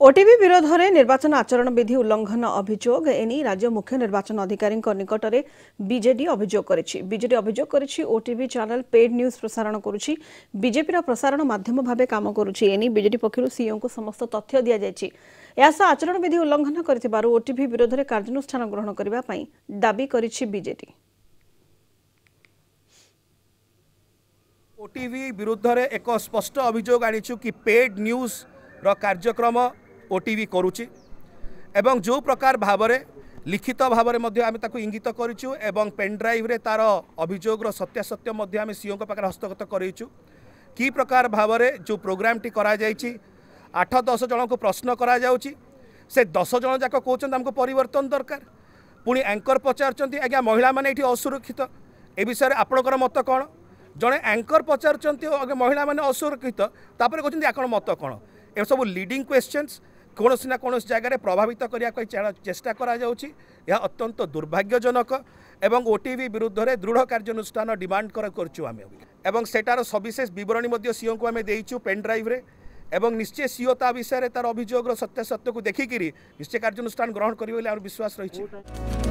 OTV विरोध में निर्वाचन आचरण विधि उल्लंघन अभियोग एनी राज्य मुख्य निर्वाचन अधिकारी निकट में बीजेडी अभियोग करिछि। बीजेडी अभियोग करिछि ओटीवी चैनल पेड न्यूज प्रसारण करुछि, बीजेपी प्रसारण माध्यम भाव काम करुछि। एनी बीजेडी पक्षरु सीओ को समस्त तथ्य दिया जायछि। यास आचरण विधि उल्लंघन करथिबारु ओटीवी विरोध में कार्यानुष्ठान ग्रहण करबा पई दाबी करिछि बीजेडी। ओटीवी विरुद्ध रे एक स्पष्ट अभियोग आनिछु कि पेड न्यूज रो कार्यक्रम ओटीवी करुछि एवं जो प्रकार भावरे लिखित भावरे मध्य आमे ताकू इंगित करिछु एवं पेन ड्राइव रे तार अभियोग रो सत्यासत्य मध्य आमे सीओ को पाकर हस्तगत करिछु। की प्रकार भावरे जो प्रोग्राम टी करा जायछि 8-10 जन को प्रश्न करा जाउछि, से 10 जन जाक कहउछन हमको परिवर्तन दरकार। पुणी एंकर पचारचंती आज्ञा महिला माने एठी असुरक्षित, ए विषय आपणकर मत कौन? जड़े एंकर पचारचंती महिला माने असुरक्षित तापर कहउछंती आपण मत कौन? ए सब लीडिंग क्वेश्चंस कौन ना कौन जगह प्रभावित करने चेष्टा करा जाउछि। यह अत्यंत दुर्भाग्यजनक एवं ओटीवी विरुद्ध में दृढ़ कार्यानुष्ठान डिमांड करछु आमे एवं सेटार सविशेष विवरणी मध्य सीओ को आमे देइछु पेन ड्राइव रे एवं निश्चय सीओ ता विषय तार अभियोग सत्यासत्य को देखिकी निश्चय कार्यानुष्ठान ग्रहण करिवे बोली आम विश्वास रही।